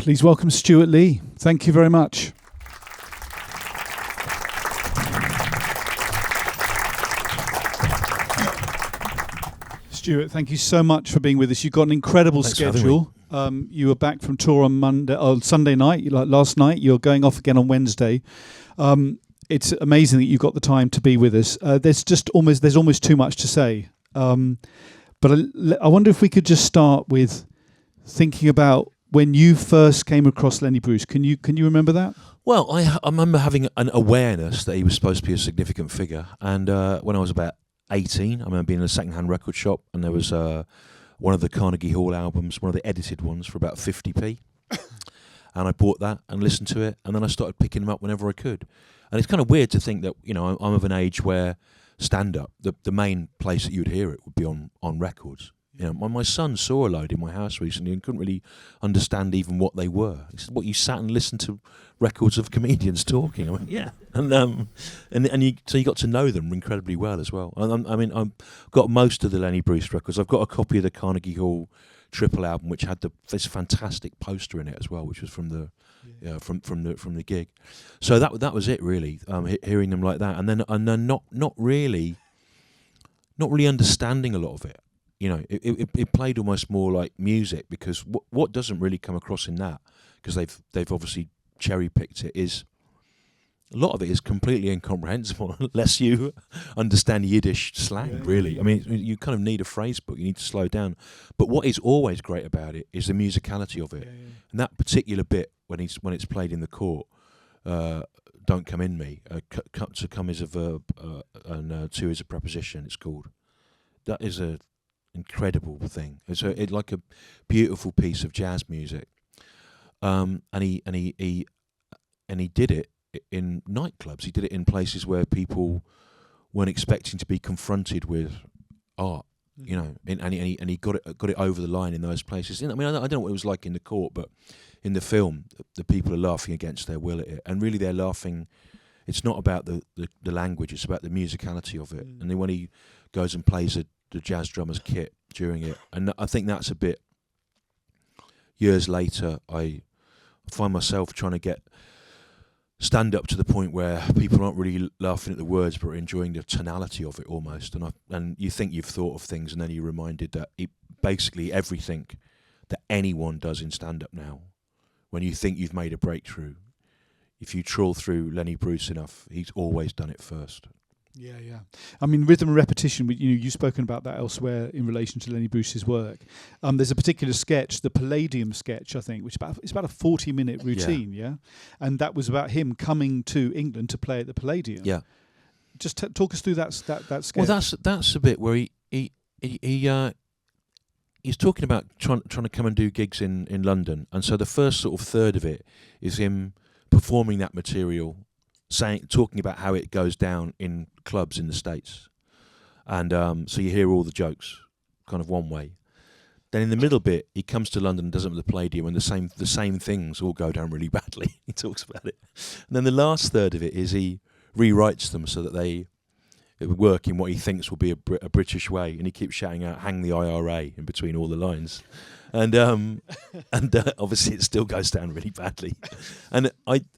Please welcome Stewart Lee. Thank you very much. Stewart, thank you so much for being with us. You've got an incredible schedule. You were back from tour on Sunday night, like last night. You're going off again on Wednesday. It's amazing that you got the time to be with us. There's almost too much to say. But I wonder if we could just start with thinking about when you first came across Lenny Bruce. Can you remember that? Well, I remember having an awareness that he was supposed to be a significant figure. And when I was about 18, I remember being in a second-hand record shop, and there was one of the Carnegie Hall albums, one of the edited ones, for about 50p. And I bought that and listened to it, and then I started picking them up whenever I could. And it's kind of weird to think that, you know, I'm of an age where stand-up, the main place that you would hear it would be on records. You know, my son saw a load in my house recently and couldn't really understand even what they were. He said, "What, you sat and listened to records of comedians talking?" I went, "Yeah." And you got to know them incredibly well as well. I mean, I've got most of the Lenny Bruce records. I've got a copy of the Carnegie Hall triple album, which had this fantastic poster in it as well, which was from the from the gig. So that was it really. Hearing them like that, and then not really understanding a lot of it. You know, it played almost more like music, because what doesn't really come across in that, because they've obviously cherry picked it, is a lot of it is completely incomprehensible unless you understand Yiddish slang. Really, I mean, you kind of need a phrase book. You need to slow down. But what is always great about it is the musicality of it, and that particular bit when it's played in the court. Don't come in me. To come is a verb, and to is a preposition. It's called. That is a incredible thing. It's like a beautiful piece of jazz music, and he did it in nightclubs. He did it in places where people weren't expecting to be confronted with art, you know. And he got it over the line in those places. I mean, I don't know what it was like in the court, but in the film, the people are laughing against their will at it, and really they're laughing. It's not about the language; it's about the musicality of it. And then when he goes and plays the jazz drummer's kit during it, and I think that's a bit. Years later, I find myself trying to stand up to the point where people aren't really laughing at the words, but are enjoying the tonality of it almost. And you think you've thought of things, and then you're reminded that basically everything that anyone does in stand up now, when you think you've made a breakthrough, if you trawl through Lenny Bruce enough, he's always done it first. Yeah. I mean, rhythm and repetition. You've spoken about that elsewhere in relation to Lenny Bruce's work. There's a particular sketch, the Palladium sketch, I think, which it's about a 40-minute routine. Yeah, and that was about him coming to England to play at the Palladium. Yeah, just talk us through that sketch. Well, that's a bit where he's talking about trying to come and do gigs in London, and so the first sort of third of it is him performing that material. Talking about how it goes down in clubs in the States, and so you hear all the jokes, kind of one way. Then in the middle bit, he comes to London and does it with the Palladium, and the same things all go down really badly. He talks about it, and then the last third of it is he rewrites them so that they work in what he thinks will be a British way, and he keeps shouting out "Hang the IRA" in between all the lines. And obviously it still goes down really badly. And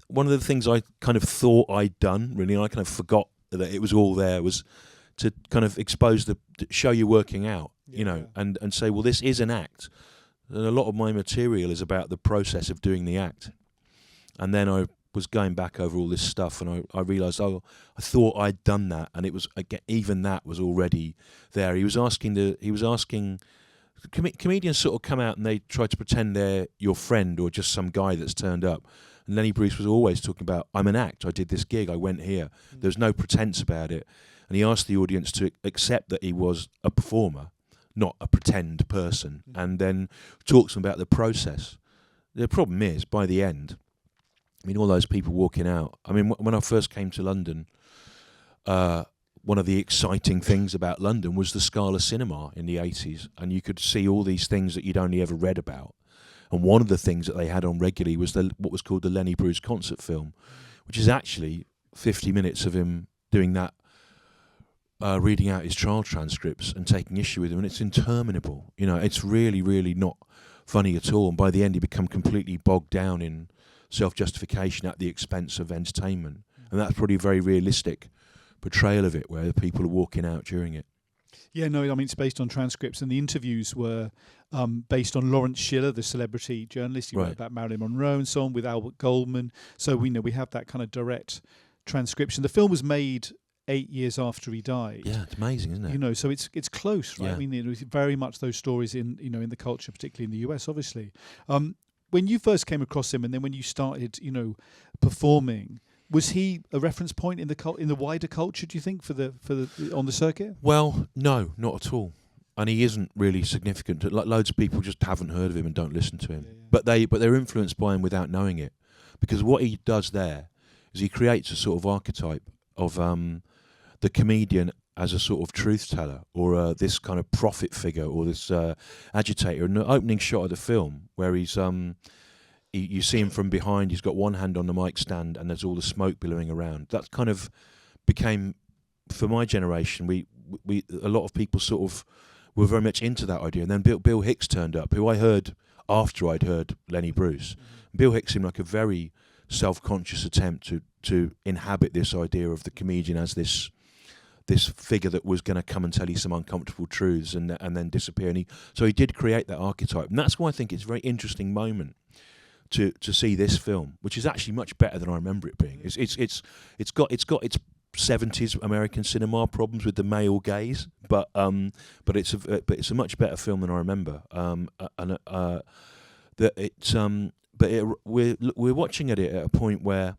one of the things I kind of thought I'd done, really, and I kind of forgot that it was all there, was to kind of expose show you working out, you know, and say, well, this is an act. And a lot of my material is about the process of doing the act. And then I was going back over all this stuff, and I realised, I thought I'd done that, and it was, again, even that was already there. He was asking. Comedians sort of come out and they try to pretend they're your friend or just some guy that's turned up. And Lenny Bruce was always talking about, I'm an act, I did this gig, I went here. There's no pretense about it. And he asked the audience to accept that he was a performer, not a pretend person, and then talks about the process. The problem is, by the end, I mean, all those people walking out. I mean, when I first came to London, one of the exciting things about London was the Scala Cinema in the 80s, and you could see all these things that you'd only ever read about. And one of the things that they had on regularly was what was called the Lenny Bruce concert film, which is actually 50 minutes of him doing that, reading out his trial transcripts and taking issue with them, and it's interminable. You know, it's really, really not funny at all. And by the end, he become completely bogged down in self-justification at the expense of entertainment. And that's probably a very realistic portrayal of it, where the people are walking out during it. Yeah, no, I mean, it's based on transcripts, and the interviews were based on Lawrence Schiller, the celebrity journalist. He wrote about Marilyn Monroe and so on, with Albert Goldman. So we have that kind of direct transcription. The film was made 8 years after he died. Yeah, it's amazing, isn't it? You know, so it's close, right? Yeah. I mean, it was very much those stories in the culture, particularly in the US, obviously. When you first came across him, and then when you started, performing, was he a reference point in the wider culture, do you think, for the on the circuit? Well, no, not at all. And he isn't really significant. Like, loads of people just haven't heard of him and don't listen to him. Yeah. But they're influenced by him without knowing it, because what he does there is he creates a sort of archetype of the comedian as a sort of truth teller, or this kind of prophet figure, or this agitator. And the opening shot of the film, where he's you see him from behind, he's got one hand on the mic stand, and there's all the smoke billowing around. That kind of became, for my generation, we a lot of people sort of were very much into that idea. And then Bill Hicks turned up, who I heard after I'd heard Lenny Bruce. Mm-hmm. Bill Hicks seemed like a very self-conscious attempt to inhabit this idea of the comedian as this figure that was going to come and tell you some uncomfortable truths and then disappear. And so he did create that archetype, and that's why I think it's a very interesting moment to see this film, which is actually much better than I remember it being. It's got its 70s American cinema problems with the male gaze, but it's a much better film than I remember. We're watching it at a point where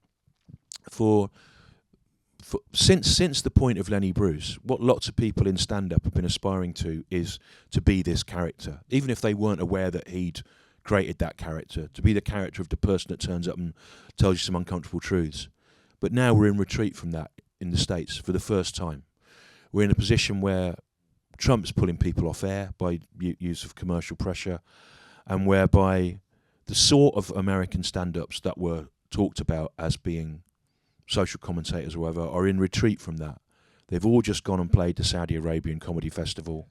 since the point of Lenny Bruce, what lots of people in stand-up have been aspiring to is to be this character, even if they weren't aware that he'd created that character, to be the character of the person that turns up and tells you some uncomfortable truths. But now we're in retreat from that in the States for the first time. We're in a position where Trump's pulling people off air by use of commercial pressure, and whereby the sort of American stand-ups that were talked about as being social commentators or whatever are in retreat from that. They've all just gone and played the Saudi Arabian Comedy Festival.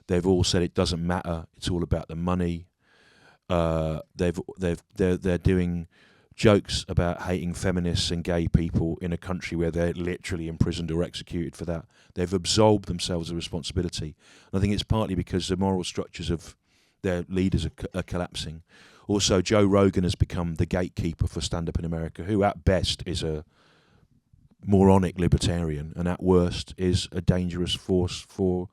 They've all said it doesn't matter, it's all about the money. They're doing jokes about hating feminists and gay people in a country where they're literally imprisoned or executed for that. They've absolved themselves of responsibility. And I think it's partly because the moral structures of their leaders are collapsing. Also, Joe Rogan has become the gatekeeper for stand-up in America, who at best is a moronic libertarian and at worst is a dangerous force for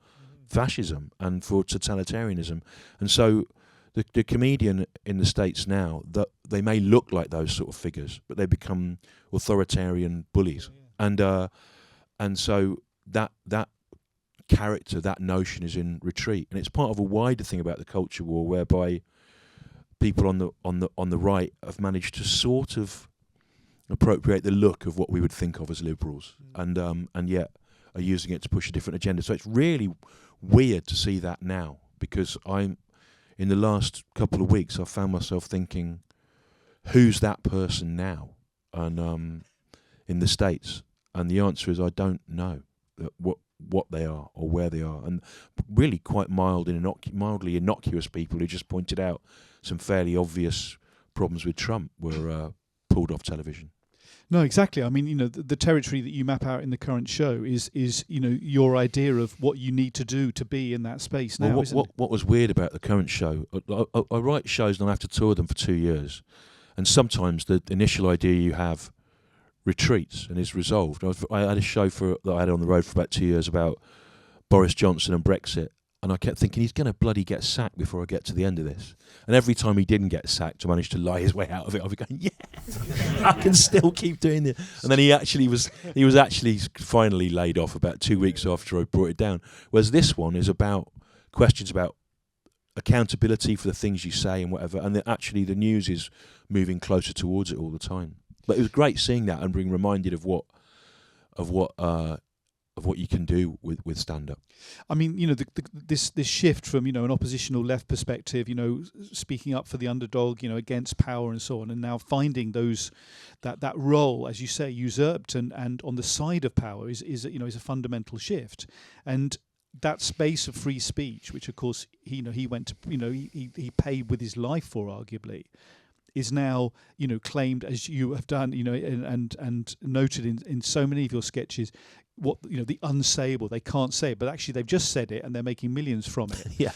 fascism and for totalitarianism. And so the comedian in the States now, that they may look like those sort of figures, but they become authoritarian bullies. And so that character, that notion is in retreat. And it's part of a wider thing about the culture war, whereby people on the right have managed to sort of appropriate the look of what we would think of as liberals, and yet are using it to push a different agenda. So it's really weird to see that now, because in the last couple of weeks, I found myself thinking, who's that person now? And in the States, and the answer is I don't know what they are or where they are, and really quite mildly innocuous people who just pointed out some fairly obvious problems with Trump were pulled off television. No, exactly. I mean, the territory that you map out in the current show is your idea of what you need to do to be in that space now. What was weird about the current show, I write shows and I have to tour them for 2 years, and sometimes the initial idea you have retreats and is resolved. I had a show that I had on the road for about 2 years about Boris Johnson and Brexit, and I kept thinking he's going to bloody get sacked before I get to the end of this. And every time he didn't get sacked, I managed to lie his way out of it. I'd be going, yeah, I can still keep doing it. And then he was actually finally laid off about 2 weeks after I brought it down. Whereas this one is about questions about accountability for the things you say and whatever, and that actually the news is moving closer towards it all the time. But it was great seeing that and being reminded of what you can do with stand-up. I mean, this shift from an oppositional left perspective, speaking up for the underdog, against power and so on, and now finding that role, as you say, usurped and on the side of power is a fundamental shift. And that space of free speech, which of course he went to, he paid with his life for, arguably, is now claimed, as you have done, and noted in so many of your sketches, what the unsayable. They can't say it, but actually they've just said it and they're making millions from it. Yeah.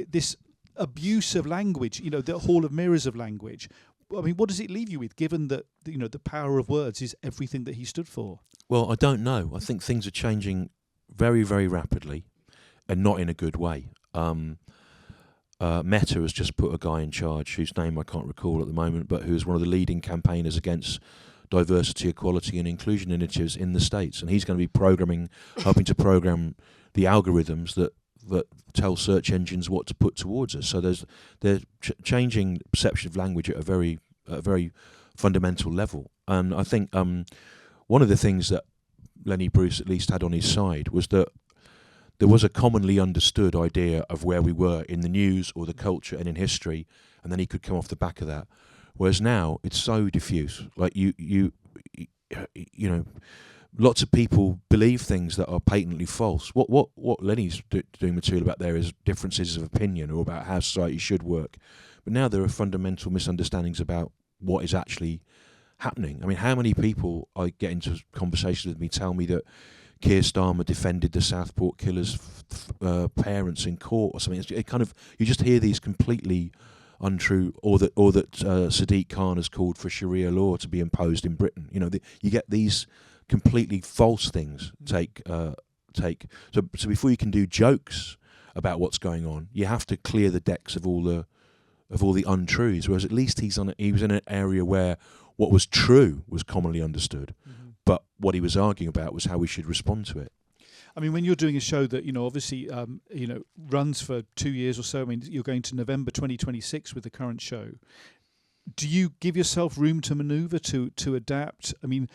This abuse of language, the Hall of Mirrors of language. I mean, what does it leave you with, given that the power of words is everything that he stood for? Well, I don't know. I think things are changing very, very rapidly, and not in a good way. Meta has just put a guy in charge whose name I can't recall at the moment, but who's one of the leading campaigners against diversity, equality and inclusion initiatives in the States. And he's going to be helping to program the algorithms that tell search engines what to put towards us. So they're changing the perception of language at a very fundamental level. And I think one of the things that Lenny Bruce at least had on his side was that there was a commonly understood idea of where we were in the news or the culture and in history, and then he could come off the back of that. Whereas now it's so diffuse. Like you know, lots of people believe things that are patently false. What Lenny's doing material about there is differences of opinion or about how society should work. But now there are fundamental misunderstandings about what is actually happening. I mean, how many people I get into conversations with me tell me that Keir Starmer defended the Southport killers' parents in court or something. It kind of, you just hear these completely untrue, or that Sadiq Khan has called for Sharia law to be imposed in Britain. You get these completely false things take. So before you can do jokes about what's going on, you have to clear the decks of all the untruths. Whereas at least he was in an area where what was true was commonly understood, but what he was arguing about was how we should respond to it. I mean, when you're doing a show that obviously runs for 2 years or so, I mean, you're going to November 2026 with the current show. Do you give yourself room to manoeuvre, to adapt? I mean,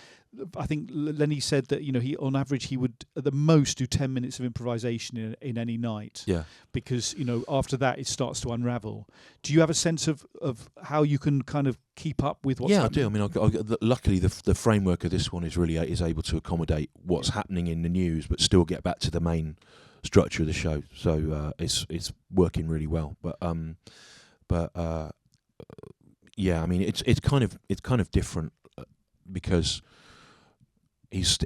I think Lenny said that he on average he would at the most do 10 minutes of improvisation in any night. Yeah. Because after that it starts to unravel. Do you have a sense of how you can kind of keep up with what's happening? I do. I mean, luckily the framework of this one is able to accommodate what's happening in the news, but still get back to the main structure of the show. So it's working really well. But yeah, I mean, it's kind of different because he's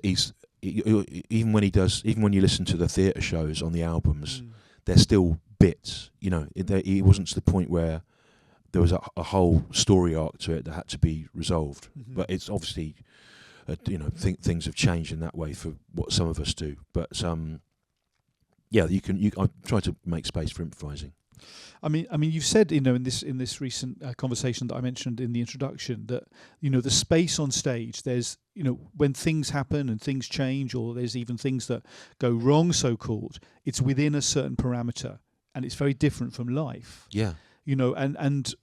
even when you listen to the theatre shows on the albums, they're still bits. It wasn't to the point where there was a whole story arc to it that had to be resolved. But it's obviously, things have changed in that way for what some of us do. But yeah, I try to make space for improvising. I mean, you've said, in this recent conversation that I mentioned in the introduction, that the space on stage. There's when things happen and things change, or there's even things that go wrong, so-called. It's within a certain parameter, and it's very different from life. Yeah. And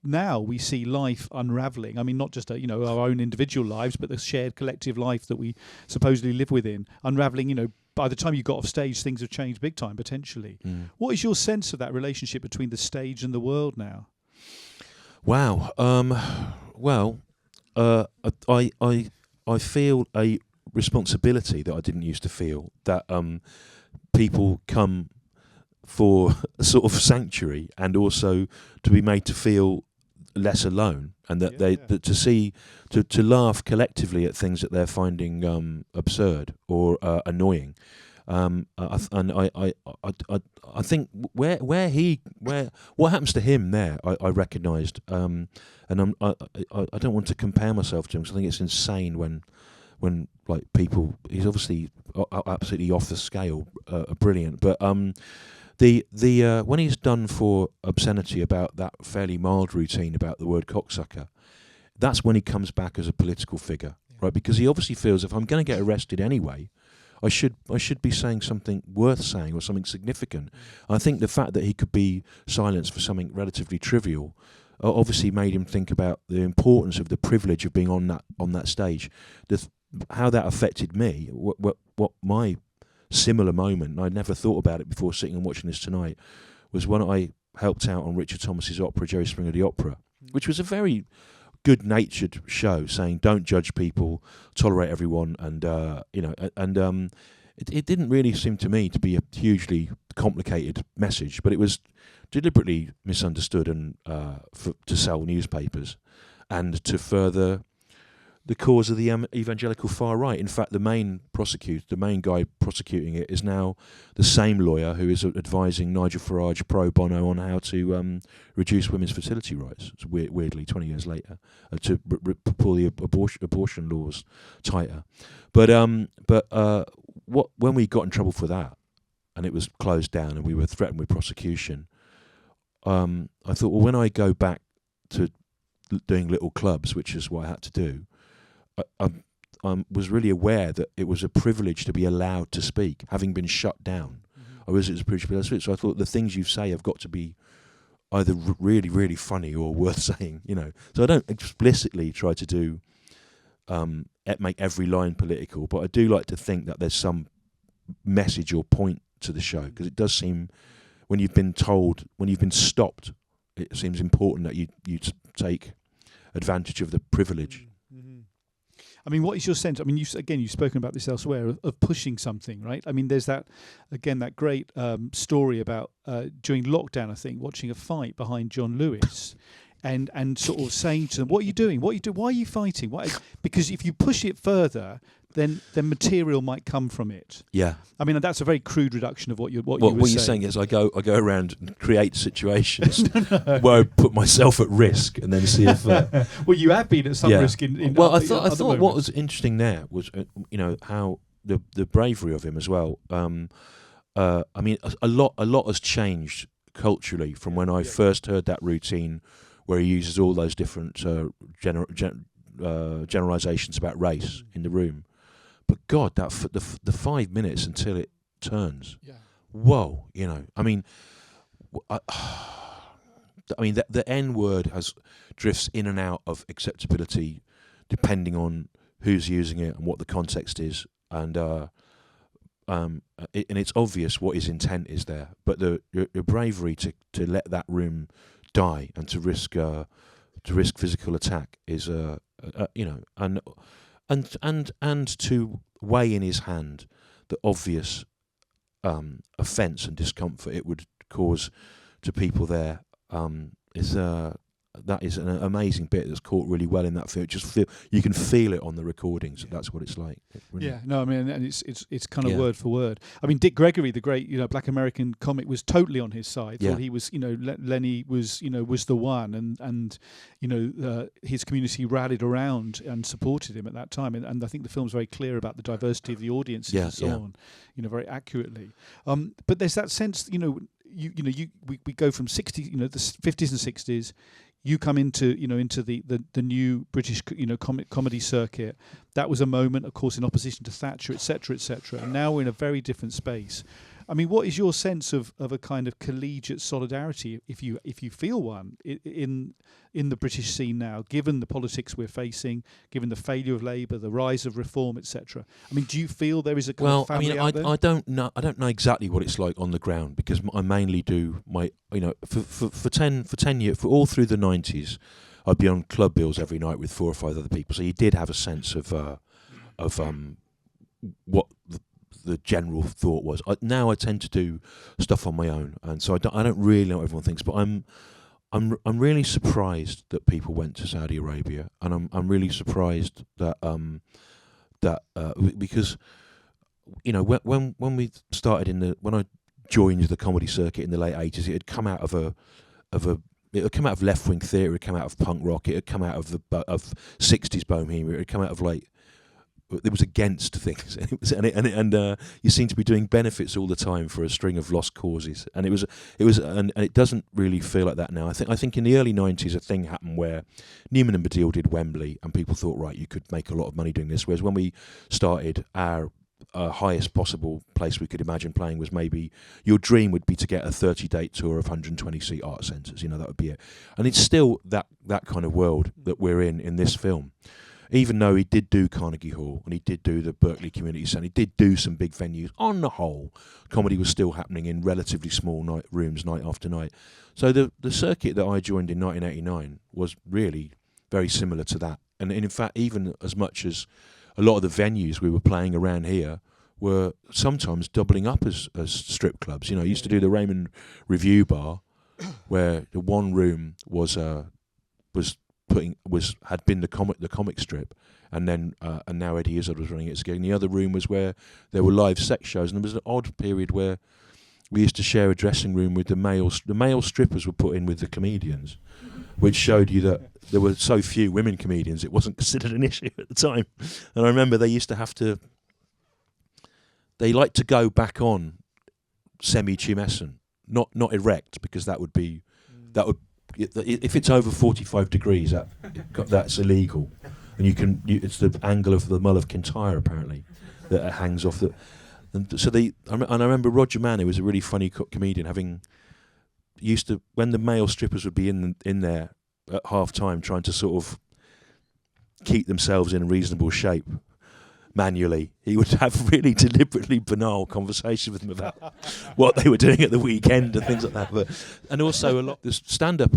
now we see life unraveling. I mean, not just our own individual lives, but the shared collective life that we supposedly live within, unraveling. By the time you got off stage, things have changed big time, potentially. What is your sense of that relationship between the stage and the world now? Wow. I feel a responsibility that I didn't used to feel, that people come for a sort of sanctuary and also to be made to feel less alone, and that to laugh collectively at things that they're finding absurd or annoying. I think what happens to him there, I recognised, and I don't want to compare myself to him because I think it's insane when like people. He's obviously absolutely off the scale, brilliant, but when he's done for obscenity about that fairly mild routine about the word cocksucker, that's when he comes back as a political figure, right? Because he obviously feels if I'm going to get arrested anyway, I should be saying something worth saying or something significant. I think the fact that he could be silenced for something relatively trivial obviously made him think about the importance of the privilege of being on that stage. How that affected me, what my similar moment, I'd never thought about it before sitting and watching this tonight, was when I helped out on Richard Thomas's opera, Jerry Springer the Opera, which was a very good-natured show saying don't judge people, tolerate everyone, and it didn't really seem to me to be a hugely complicated message, but it was deliberately misunderstood and to sell newspapers and to further the cause of the evangelical far right. In fact, the main guy prosecuting it is now the same lawyer who is advising Nigel Farage pro bono on how to reduce women's fertility rights. It's weirdly, 20 years later, to pull the abortion laws tighter. But when we got in trouble for that, and it was closed down, and we were threatened with prosecution, I thought, well, when I go back to doing little clubs, which is what I had to do, I was really aware that it was a privilege to be allowed to speak, having been shut down. It was a privilege to be allowed to speak. So I thought the things you say have got to be either really, really funny or worth saying, So I don't explicitly try to do make every line political, but I do like to think that there's some message or point to the show, because it does seem, when you've been stopped, it seems important that you take advantage of the privilege. I mean, what is your sense? I mean, you've spoken about this elsewhere, of pushing something, right? I mean, there's that great story about during lockdown, I think, watching a fight behind John Lewis, and sort of saying to them, "What are you doing? What are you doing? Why are you fighting? Because if you push it further, then material might come from it." Yeah. I mean, that's a very crude reduction of what you were saying. What you're saying is I go around and create situations where I put myself at risk and then see if. Well, you have been at some risk in. Well, I thought what was interesting there was how the bravery of him as well. I mean, a lot has changed culturally from when I first heard that routine, where he uses all those different generalizations about race in the room. But God, the 5 minutes until it turns, whoa, I mean, the N word drifts in and out of acceptability depending on who's using it and what the context is, and it's obvious what his intent is there. But the bravery to let that room die and to risk physical attack is and to weigh in his hand the obvious offence and discomfort it would cause to people there that is an amazing bit that's caught really well in that film. You can feel it on the recordings. That's what it's like. Really. Yeah, no, I mean, and it's kind of word for word. I mean, Dick Gregory, the great Black American comic, was totally on his side. Thought he was Lenny was was the one, and his community rallied around and supported him at that time. And I think the film's very clear about the diversity of the audiences and so on, very accurately. But there's that sense, we go from 60, the 50s and 60s. You come into the new British comedy circuit. That was a moment, of course, in opposition to Thatcher, etc., etc. And now we're in a very different space. I mean, what is your sense of a kind of collegiate solidarity, if you feel one, in the British scene now, given the politics we're facing, given the failure of Labour, the rise of reform, etc.? I mean, do you feel there is a kind of family out there? I don't know exactly what it's like on the ground, because I mainly do my for 10 years, for all through the 90s, I'd be on club bills every night with 4 or 5 other people. So you did have a sense of what the general thought was. Now I tend to do stuff on my own, and so I don't really know what everyone thinks. But I'm really surprised that people went to Saudi Arabia, and I'm really surprised that because when we started when I joined the comedy circuit in the late 80s, it had come out of left wing theatre, it had come out of punk rock, it had come out of 60s bohemia, it had come out of it was against things, and you seem to be doing benefits all the time for a string of lost causes, and it doesn't really feel like that now. I think in the early 90s a thing happened where Newman and Baddiel did Wembley, and people thought, right, you could make a lot of money doing this. Whereas when we started, our highest possible place we could imagine playing was maybe your dream would be to get a 30-date tour of 120-seat art centres. That would be it, and it's still that kind of world that we're in this film. Even though he did do Carnegie Hall and he did do the Berkeley Community Centre, he did do some big venues, on the whole, comedy was still happening in relatively small rooms night after night. So the circuit that I joined in 1989 was really very similar to that. And in fact, even as much as a lot of the venues we were playing around here were sometimes doubling up as strip clubs. You know, used to do the Raymond Review Bar, where the one room had been the comic strip, and then and now Eddie Izzard was running it again. The other room was where there were live sex shows, and there was an odd period where we used to share a dressing room with the male strippers were put in with the comedians, which showed you that there were so few women comedians it wasn't considered an issue at the time. And I remember they used to have to. They like to go back on semi-tumescent, not erect, because that would if it's over 45 degrees, that's illegal, and it's the angle of the Mull of Kintyre apparently that it hangs off the. And so I remember Roger Mann, who was a really funny comedian, used to, when the male strippers would be in there at half time trying to sort of keep themselves in reasonable shape. Manually, he would have really deliberately banal conversations with them about what they were doing at the weekend and things like that. And also a lot the stand-up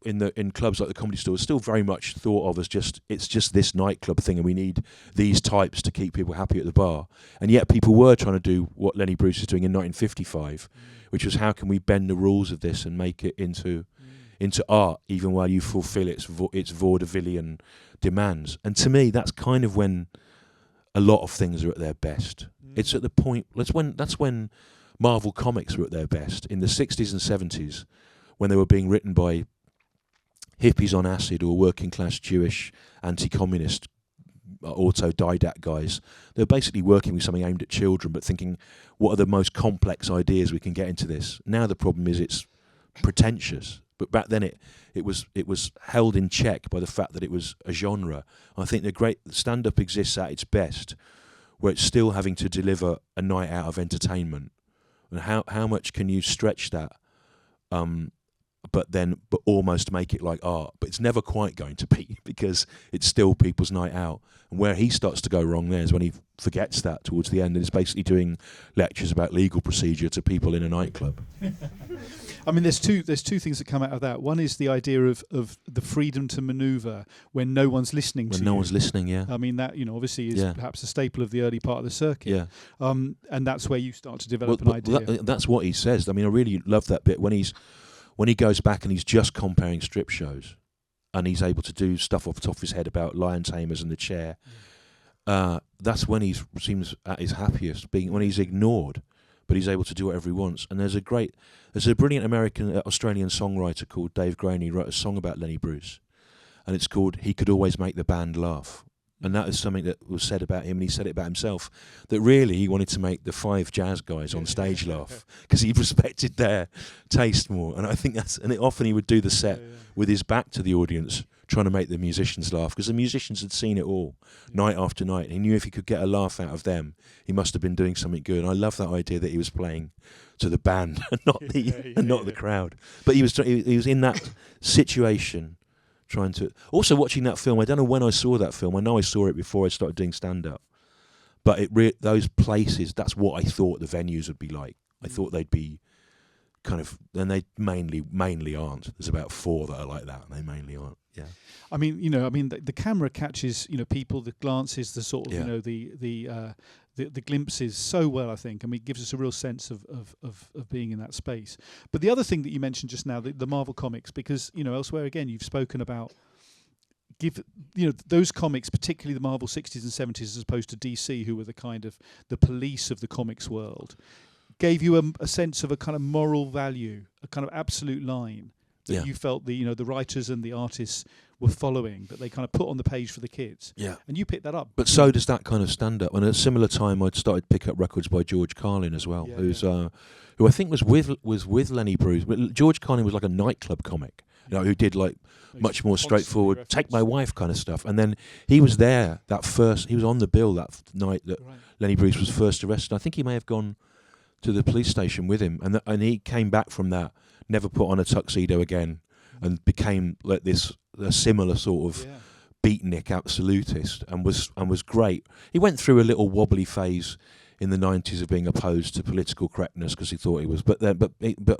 in clubs like the Comedy Store is still very much thought of as it's just this nightclub thing, and we need these types to keep people happy at the bar. And yet people were trying to do what Lenny Bruce is doing in 1955, which was how can we bend the rules of this and make it into art, even while you fulfil its vaudevillian demands. And to me, that's kind of when a lot of things are at their best. It's at the point that's when Marvel Comics were at their best in the 60s and 70s, when they were being written by hippies on acid or working class Jewish anti-communist autodidact guys. They were basically working with something aimed at children, but thinking, what are the most complex ideas we can get into this? Now the problem is it's pretentious. But back then it was held in check by the fact that it was a genre. I think the great stand-up exists at its best, where it's still having to deliver a night out of entertainment. And how much can you stretch that, but almost make it like art? But it's never quite going to be, because it's still people's night out. And where he starts to go wrong there is when he forgets that towards the end, and is basically doing lectures about legal procedure to people in a nightclub. I mean, there's two things that come out of that. One is the idea of the freedom to manoeuvre when no one's listening to you. When no one's listening, yeah. I mean, that, obviously is perhaps a staple of the early part of the circuit. Yeah. And that's where you start to develop an idea. That's what he says. I mean, I really love that bit when he goes back and he's just comparing strip shows, and he's able to do stuff off the top of his head about Lion Tamers and The Chair. That's when he seems at his happiest, when he's ignored, but he's able to do whatever he wants. And there's a brilliant Australian songwriter called Dave Graney. He wrote a song about Lenny Bruce, and it's called "He Could Always Make the Band Laugh." And that is something that was said about him, and he said it about himself, that really he wanted to make the 5 jazz guys on stage laugh, because he respected their taste more. And I think often he would do the set with his back to the audience, trying to make the musicians laugh, because the musicians had seen it all night after night. And he knew if he could get a laugh out of them, he must have been doing something good. And I love that idea that he was playing to the band and not the crowd. But he was in that situation, trying to. Also, watching that film, I don't know when I saw that film. I know I saw it before I started doing stand-up. But those places, that's what I thought the venues would be like. I thought they'd be kind of, and they mainly aren't. There's about 4 that are like that, and they mainly aren't. Yeah. I mean, the camera catches, people, the glances, the sort of, the glimpses so well, I think. I mean, it gives us a real sense of being in that space. But the other thing that you mentioned just now, the Marvel comics, because, elsewhere again, you've spoken about those comics, particularly the Marvel 60s and 70s, as opposed to DC, who were the kind of the police of the comics world, gave you a sense of a kind of moral value, a kind of absolute line that you felt the writers and the artists were following, that they kind of put on the page for the kids. Yeah. And you picked that up. But so does that kind of stand-up. And at a similar time, I'd started to pick up records by George Carlin as well, who I think was with Lenny Bruce. But George Carlin was like a nightclub comic, who did like much more straightforward, take my wife kind of stuff. And then he was there he was on the bill that night that Lenny Bruce was first arrested. I think he may have gone to the police station with him, and he came back from that, never put on a tuxedo again, and became like a similar sort of beatnik absolutist, and was great. He went through a little wobbly phase in the 90s of being opposed to political correctness because he thought he was, but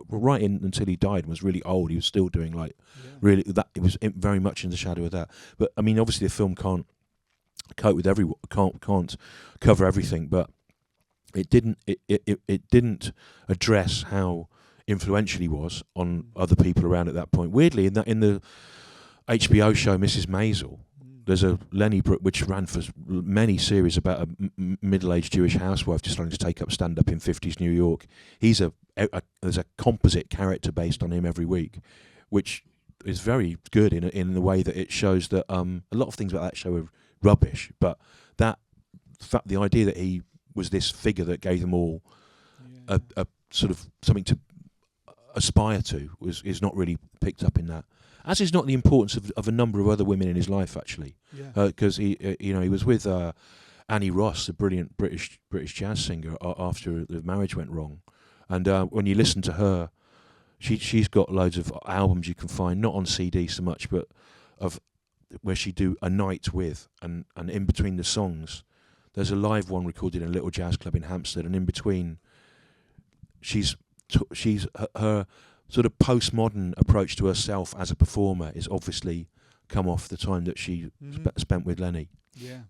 right in until he died and was really old, he was still doing really that. It was very much in the shadow of that. But I mean, obviously the film can't cope with can't cover everything, but it didn't address how influential he was on other people around at that point. Weirdly, in the HBO show Mrs. Maisel, there's a Lenny Bruce, which ran for many series, about a middle-aged Jewish housewife just starting to take up stand-up in 50s New York. There's a composite character based on him every week, which is very good in the way that it shows that a lot of things about that show are rubbish, but the idea that he was this figure that gave them all a sort of something to aspire to is not really picked up in that. As is not the importance of a number of other women in his life, actually, because he was with Annie Ross, a brilliant British jazz singer, after the marriage went wrong, and when you listen to her, she's got loads of albums you can find, not on CD so much, but of where she do a night with, and in between the songs, there's a live one recorded in a little jazz club in Hampstead, and in between, she's her sort of postmodern approach to herself as a performer is obviously come off the time that she spent with Lenny. Yeah.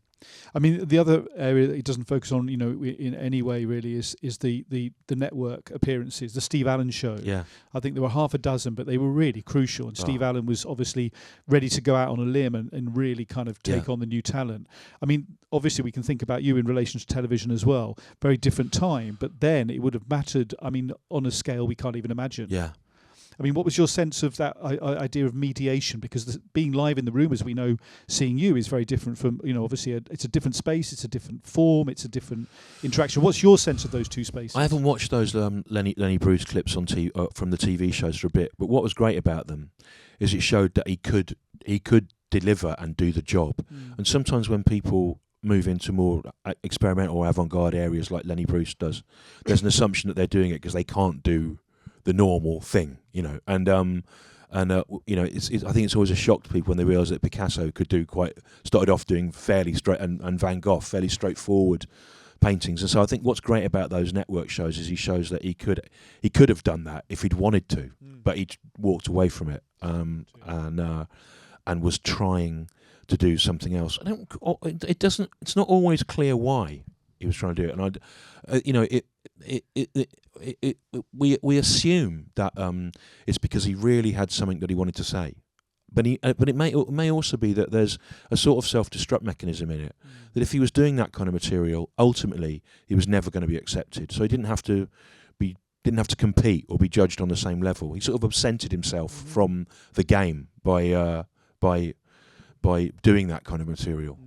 I mean, the other area that he doesn't focus on, in any way really, is the network appearances, the Steve Allen show. Yeah. I think there were half a dozen, but they were really crucial. And Steve Allen was obviously ready to go out on a limb and really kind of take on the new talent. I mean, obviously we can think about you in relation to television as well. Very different time, but then it would have mattered, I mean, on a scale we can't even imagine. Yeah. I mean, what was your sense of that idea of mediation? Because being live in the room, as we know, seeing you is very different from, obviously it's a different space, it's a different form, it's a different interaction. What's your sense of those two spaces? I haven't watched those Lenny Bruce clips on from the TV shows for a bit, but what was great about them is it showed that he could deliver and do the job. And sometimes when people move into more experimental or avant-garde areas like Lenny Bruce does, there's an assumption that they're doing it because they can't do the normal thing, and I think it's always a shock to people when they realise that Picasso started off doing fairly straight, and Van Gogh fairly straightforward paintings. And so I think what's great about those network shows is he shows that he could have done that if he'd wanted to, but he walked away from it, and was trying to do something else. It's not always clear why he was trying to do it, and we assume that it's because he really had something that he wanted to say, but it may also be that there's a sort of self-destruct mechanism in it, that if he was doing that kind of material, ultimately he was never going to be accepted. So he didn't have to compete or be judged on the same level. He sort of absented himself from the game by doing that kind of material.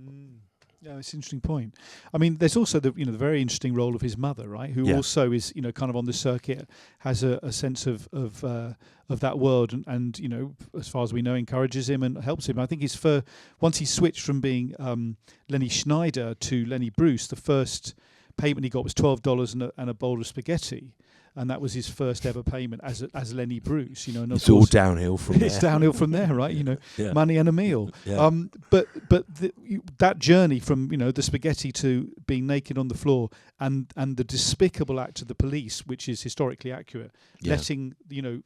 Yeah, it's an interesting point. I mean, there's also the very interesting role of his mother, right? Who also is kind of on the circuit, has a sense of that world, and as far as we know, encourages him and helps him. I think once he switched from being Lenny Schneider to Lenny Bruce, the first payment he got was $12 and a bowl of spaghetti. And that was his first ever payment as Lenny Bruce, And it's all downhill from there. It's downhill from there, right? Money and a meal. Yeah. But that journey from the spaghetti to being naked on the floor and the despicable act of the police, which is historically accurate, letting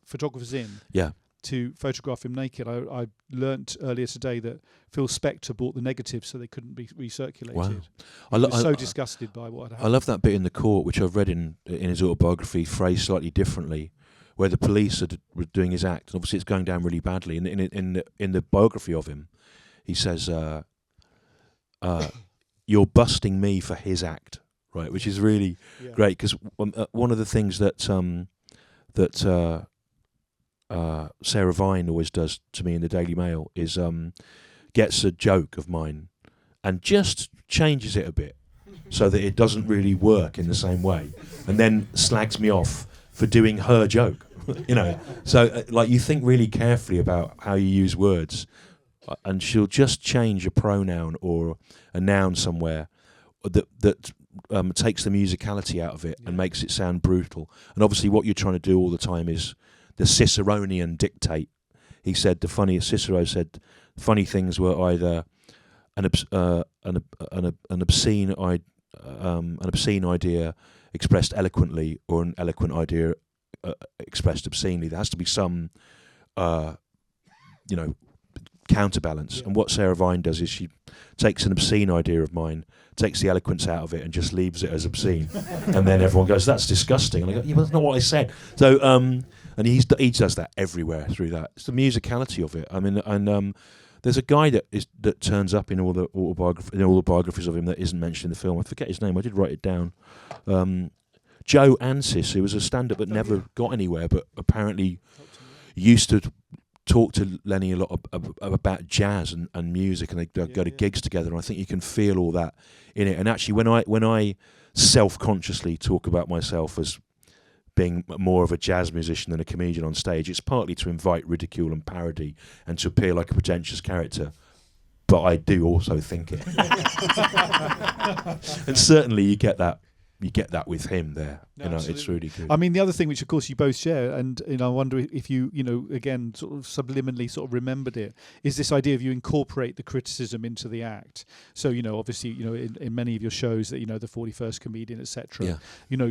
photographers in. Yeah. To photograph him naked. I learnt earlier today that Phil Spector bought the negatives so they couldn't be recirculated. Wow. He was so disgusted by what had happened. I love that bit in The Court, which I've read in his autobiography, phrased slightly differently, where the police were doing his act, and obviously it's going down really badly. And in the biography of him, he says, "You're busting me for his act," right? Which is really great, because one of the things that Sarah Vine always does to me in the Daily Mail is gets a joke of mine and just changes it a bit so that it doesn't really work in the same way, and then slags me off for doing her joke. So you think really carefully about how you use words, and she'll just change a pronoun or a noun somewhere that takes the musicality out of it and makes it sound brutal. And obviously what you're trying to do all the time is the Ciceronian dictate. Cicero said funny things were either an obscene idea expressed eloquently, or an eloquent idea expressed obscenely. There has to be some counterbalance. And what Sarah Vine does is she takes an obscene idea of mine, takes the eloquence out of it, and just leaves it as obscene. And then everyone goes, "That's disgusting." And I go, "Yeah, but that's not what I said." So, and he does that everywhere through that. It's the musicality of it. I mean, and there's a guy that turns up in all the biographies of him that isn't mentioned in the film. I forget his name. I did write it down. Joe Ansis, who was a stand-up that never got anywhere, but apparently used to talk to Lenny a lot about jazz and music, and they go to gigs together. And I think you can feel all that in it. And actually, when I self-consciously talk about myself as being more of a jazz musician than a comedian on stage, it's partly to invite ridicule and parody and to appear like a pretentious character. But I do also think it. And certainly you get that with him there. It's really good. I mean, the other thing which of course you both share, and I wonder if you again sort of subliminally sort of remembered it, is this idea of you incorporate the criticism into the act. So obviously in many of your shows that the 41st Comedian, etc.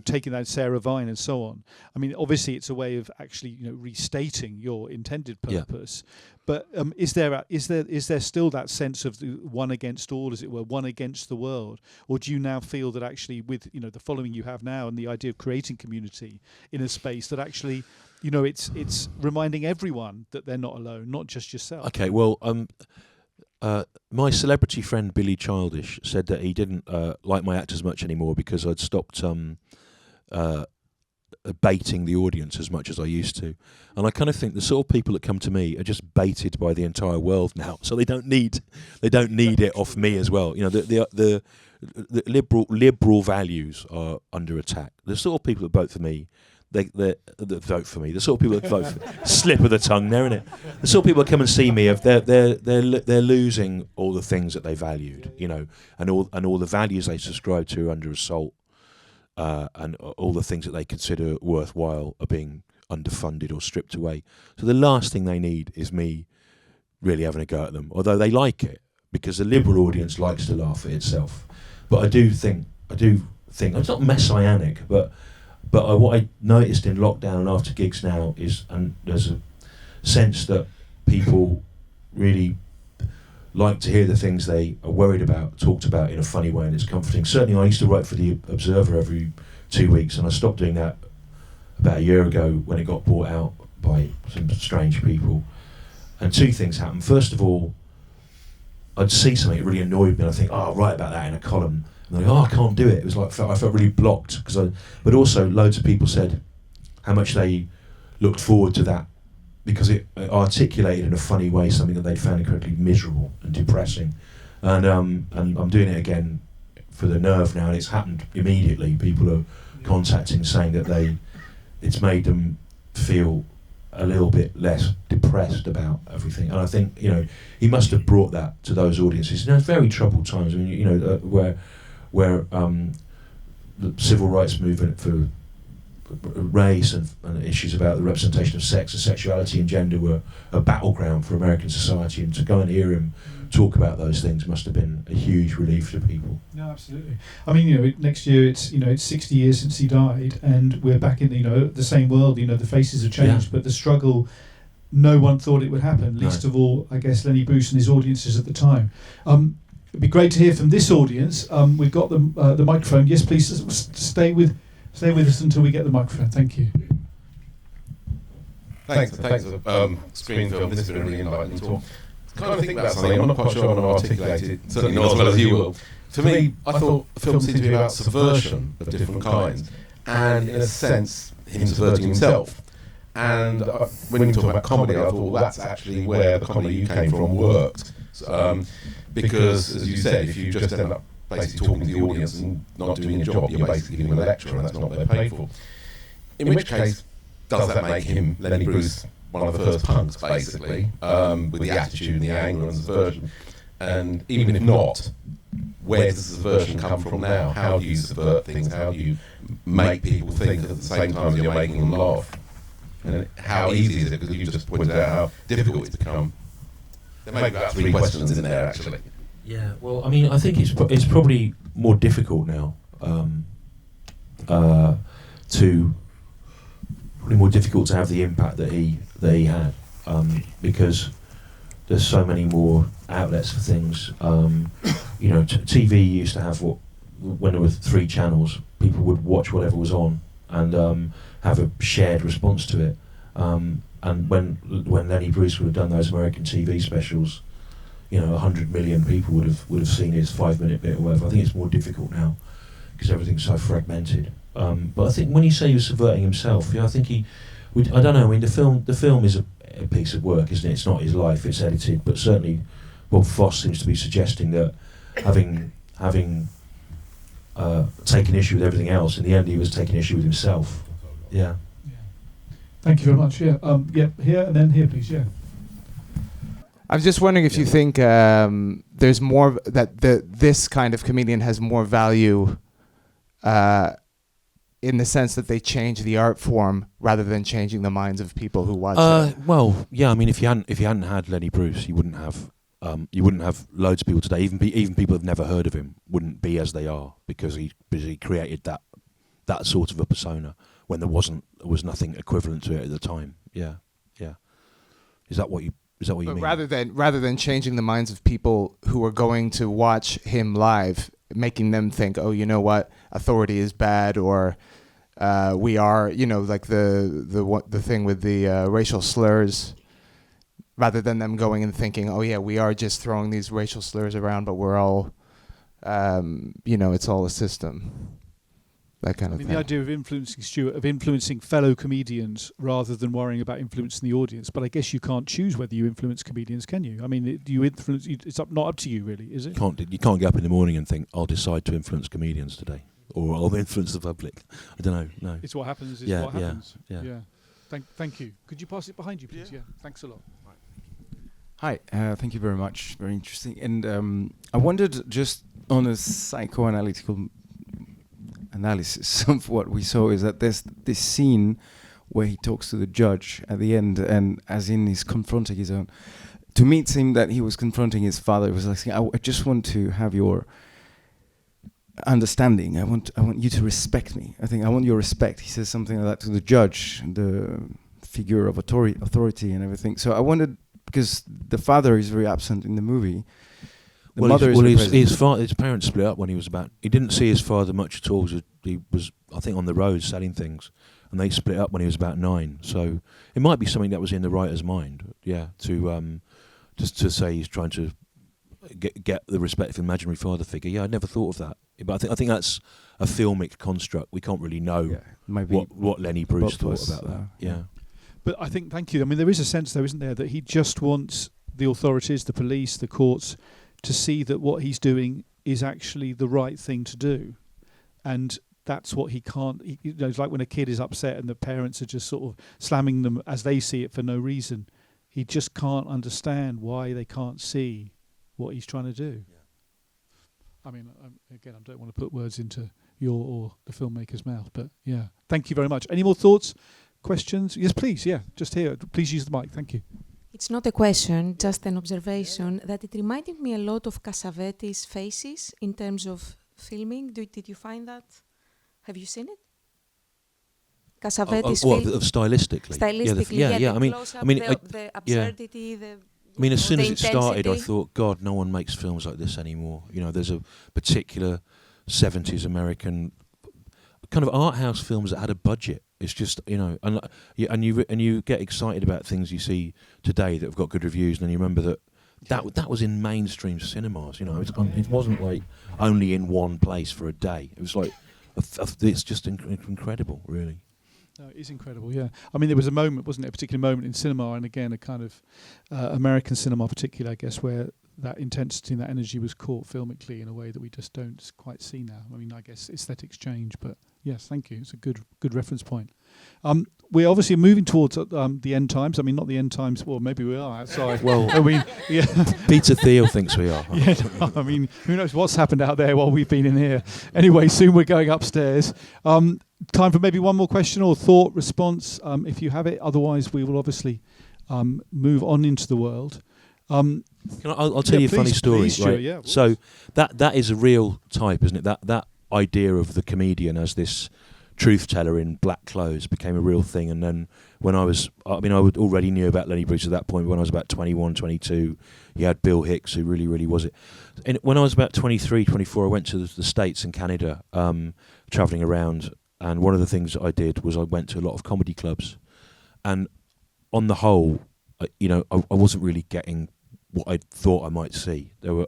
Taking that Sarah Vine and so on. I mean, obviously it's a way of actually restating your intended purpose. But is there still that sense of the one against all, as it were, one against the world, or do you now feel that actually with the following you have now and the idea of creating community in a space that actually it's reminding everyone that they're not alone, not just yourself? Okay, well, my celebrity friend Billy Childish said that he didn't like my act as much anymore because I'd stopped baiting the audience as much as I used to. And I kind of think the sort of people that come to me are just baited by the entire world now, so they don't need it off me as well. The liberal values are under attack. The sort of people that vote for me, that vote for me. The sort of people that vote for slip of the tongue there, isn't it? The sort of people that come and see me, they're losing all the things that they valued, and all the values they subscribe to are under assault. And all the things that they consider worthwhile are being underfunded or stripped away. So the last thing they need is me really having a go at them, although they like it, because the liberal audience likes to laugh at itself. But I do think it's not messianic, but what I noticed in lockdown and after gigs now is, and there's a sense that people really like to hear the things they are worried about talked about in a funny way, and it's comforting. Certainly I used to write for the Observer every 2 weeks, and I stopped doing that about a year ago when it got bought out by some strange people. And two things happened. First of all, I'd see something that really annoyed me, and I think, I'll write about that in a column. And I go, I can't do it. It was like I felt really blocked. But also loads of people said how much they looked forward to that, because it articulated in a funny way something that they'd found incredibly miserable and depressing. And I'm doing it again for the Nerve now, and it's happened immediately. People are contacting saying that it's made them feel a little bit less depressed about everything. And I think he must have brought that to those audiences. It's very troubled times. I mean, where the civil rights movement for race and issues about the representation of sex and sexuality and gender were a battleground for American society, and to go and hear him talk about those things must have been a huge relief to people. No, absolutely. I mean, next year it's 60 years since he died, and we're back in the same world. The faces have changed, but the struggle, no one thought it would happen. Least of all, I guess, Lenny Bruce and his audiences at the time. It'd be great to hear from this audience. We've got the microphone. Yes, please stay with us until we get the microphone. Thank you. Thanks for screen film. This has been a really enlightening talk. Kind of think about something. I'm not quite sure I want to articulate it. Certainly not as well as you will. To me, I thought the film seemed to be about subversion of different kinds, and in a sense, him subverting himself. And when you talk about comedy, I thought, well, that's actually where the comedy you came from worked. Because, as you said, if you just end up basically talking to the audience and not doing your job, you're basically giving them a lecture, and that's not what they're paid for. In which case, does that make him, Lenny Bruce, one of the first punks, basically, with the attitude and the anger and subversion? And even if not, where does the subversion come from now? How do you subvert things? How do you make people think at the same time as you're making them laugh? And how easy is it? Because you just pointed out how difficult it's become. There may be about 3 questions in there, actually. Yeah, well, I mean, I think it's probably more difficult now probably more difficult to have the impact that he had, because there's so many more outlets for things. You know, TV used to have when there were 3 channels, people would watch whatever was on and have a shared response to it. And when Lenny Bruce would have done those American TV specials, you know, 100 million people would have seen his 5-minute bit or whatever. I think it's more difficult now because everything's so fragmented. But I think when you say he was subverting himself, yeah, I think I don't know. I mean, the film is a piece of work, isn't it? It's not his life; it's edited. But certainly, Bob Fosse seems to be suggesting that having taken issue with everything else, in the end, he was taking issue with himself. Yeah. Thank you very much. Yeah. Yeah. Here and then here, please. Yeah. I'm just wondering if you think there's more this kind of comedian has more value in the sense that they change the art form rather than changing the minds of people who watch it. Well, yeah. I mean, if you hadn't had Lenny Bruce, you wouldn't have loads of people today. Even people who've never heard of him wouldn't be as they are because he created that sort of a persona when there was nothing equivalent to it at the time. Yeah, yeah. Is that what you mean? Rather than changing the minds of people who are going to watch him live, making them think, oh, you know what, authority is bad, or we are, you know, like the thing with the racial slurs, rather than them going and thinking, oh yeah, we are just throwing these racial slurs around, but we're all, you know, it's all a system. That kind of thing. The idea of influencing Stewart, of influencing fellow comedians rather than worrying about influencing the audience. But I guess you can't choose whether you influence comedians, can you? I mean, do you influence? It's not up to you, really, is it? You can't get up in the morning and think, I'll decide to influence comedians today, or I'll influence the public. I don't know. No. It's what happens. What happens. Yeah. Thank you. Could you pass it behind you, please? Yeah. Thanks a lot. Hi. Thank you very much. Very interesting. And I wondered, just on a psychoanalytical analysis of what we saw, is that there's this scene where he talks to the judge at the end, and as in he's confronting his own. To me, it seemed that he was confronting his father. He was like saying, I just want to have your understanding. I want you to respect me. I want your respect. He says something like that to the judge, the figure of authority and everything. So I wondered, because the father is very absent in the movie. His parents split up when he was about. He didn't see his father much at all. He was, I think, on the road selling things, and they split up when he was about 9. So it might be something that was in the writer's mind. Yeah, to just to say he's trying to get the respect of imaginary father figure. Yeah, I never thought of that. But I think that's a filmic construct. We can't really know what Lenny Bruce thought about that. Yeah. But I think, thank you. I mean, there is a sense, though, isn't there, that he just wants the authorities, the police, the courts, to see that what he's doing is actually the right thing to do. And that's what he can't... it's like when a kid is upset and the parents are just sort of slamming them as they see it for no reason. He just can't understand why they can't see what he's trying to do. Yeah. I mean, again, I don't want to put words into your or the filmmaker's mouth, but yeah. Thank you very much. Any more thoughts, questions? Yes, please, yeah. Just here. Please use the mic. Thank you. It's not a question, just an observation, that it reminded me a lot of Cassavetes's Faces in terms of filming. Did you find that? Have you seen it? Cassavetes' stylistically? Stylistically, yeah. I mean, the absurdity, I mean, as soon as it started, I thought, God, no one makes films like this anymore. You know, there's a particular 70s American kind of art house films that had a budget. It's just, you know, and you get excited about things you see today that have got good reviews, and then you remember that was in mainstream cinemas. You know, it wasn't like only in one place for a day. It was like it's just incredible, really. No, it is incredible, yeah. I mean, there was a moment, wasn't there, a particular moment in cinema, and again, a kind of American cinema particularly, I guess, where that intensity and that energy was caught filmically in a way that we just don't quite see now. I mean, I guess aesthetics change, but yes, thank you. It's a good reference point. We're obviously moving towards the end times. I mean, not the end times. Well, maybe we are outside. Well, I mean, yeah. Peter Thiel thinks we are. Yeah, no, I mean, who knows what's happened out there while we've been in here. Anyway, soon we're going upstairs. Time for maybe one more question or thought, response, if you have it. Otherwise, we will obviously move on into the world. I'll tell you a funny story. Please, right? Sure, yeah, so that is a real type, isn't it? That idea of the comedian as this truth teller in black clothes became a real thing, and then when I would already knew about Lenny Bruce at that point. When I was about 21, 22, you had Bill Hicks, who really was it. And when I was about 23, 24, I went to the States and Canada, travelling around. And one of the things that I did was I went to a lot of comedy clubs. And on the whole, I wasn't really getting what I thought I might see. There were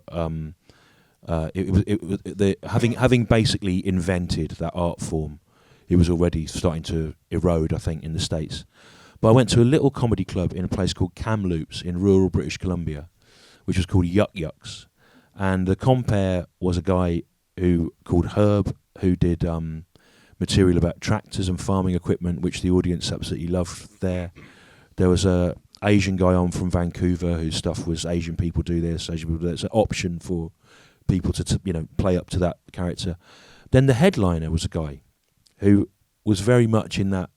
having basically invented that art form, it was already starting to erode, I think, in the States. But I went to a little comedy club in a place called Kamloops in rural British Columbia, which was called Yuck Yucks. And the compere was a guy called Herb, who did material about tractors and farming equipment, which the audience absolutely loved there. There was a Asian guy on from Vancouver whose stuff was Asian people do this, Asian people do that. It's an option for people to play up to that character. Then the headliner was a guy who was very much in that.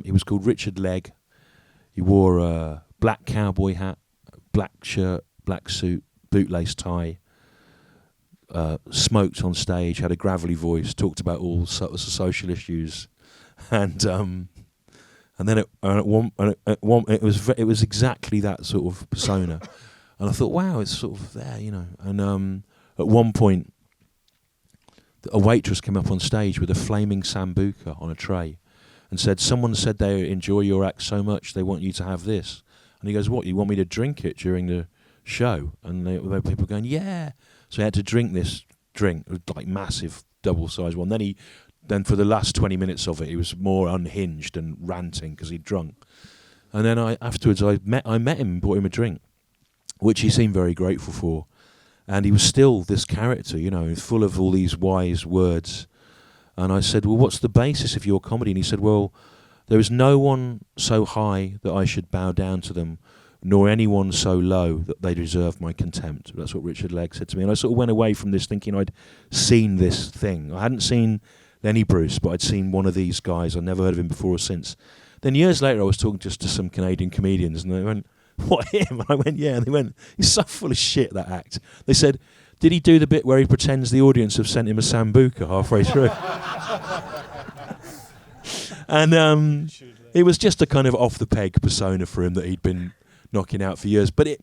He was called Richard Legg. He wore a black cowboy hat, black shirt, black suit, bootlace tie. Smoked on stage, had a gravelly voice, talked about all sorts of social issues, and then it was exactly that sort of persona, and I thought, wow, it's sort of there, And at one point, a waitress came up on stage with a flaming sambuca on a tray, and said, "Someone said they enjoy your act so much they want you to have this." And he goes, "What? You want me to drink it during the show?" And there were people going, "Yeah." So he had to drink this drink, like massive double-sized one. Then for the last 20 minutes of it, he was more unhinged and ranting because he'd drunk. And then afterwards, I met him and bought him a drink, which he seemed very grateful for. And he was still this character, full of all these wise words. And I said, "Well, what's the basis of your comedy?" And he said, "Well, there is no one so high that I should bow down to them, nor anyone so low that they deserve my contempt." That's what Richard Legg said to me. And I sort of went away from this thinking I'd seen this thing. I hadn't seen Lenny Bruce, but I'd seen one of these guys. I'd never heard of him before or since. Then years later, I was talking just to some Canadian comedians, and they went, "What, him?" And I went, "Yeah." And they went, "He's so full of shit, that act." They said, "Did he do the bit where he pretends the audience have sent him a sambuca halfway through?" And it was just a kind of off-the-peg persona for him that he'd been knocking out for years, but it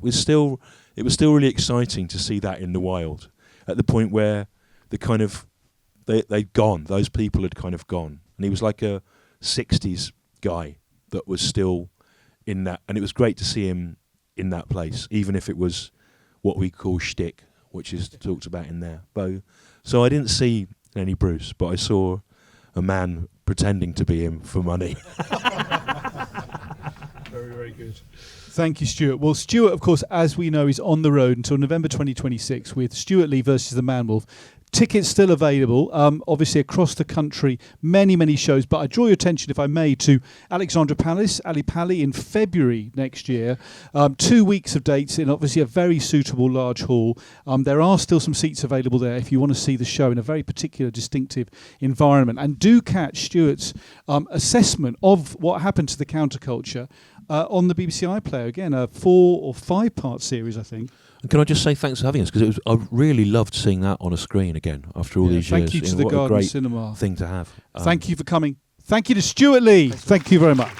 was still really exciting to see that in the wild, at the point where they'd gone. Those people had kind of gone, and he was like a 60s guy that was still in that, and it was great to see him in that place, even if it was what we call shtick, which is talked about in there. So I didn't see Lenny Bruce, but I saw a man pretending to be him for money. Very good. Thank you, Stewart. Well, Stewart, of course, as we know, is on the road until November 2026 with Stewart Lee versus the Man-Wulf. Tickets still available, obviously across the country, many shows. But I draw your attention, if I may, to Alexandra Palace, Ali Pali, in February next year. 2 weeks of dates in obviously a very suitable large hall. There are still some seats available there if you want to see the show in a very particular, distinctive environment. And do catch Stewart's assessment of what happened to the counterculture on the BBC iPlayer. Again, a 4 or 5 part series, I think. And can I just say thanks for having us, because I really loved seeing that on a screen again after all these years. Thank you to the what Garden a great Cinema. thing to have. Thank you for coming. Thank you to Stewart Lee. Thank you very much.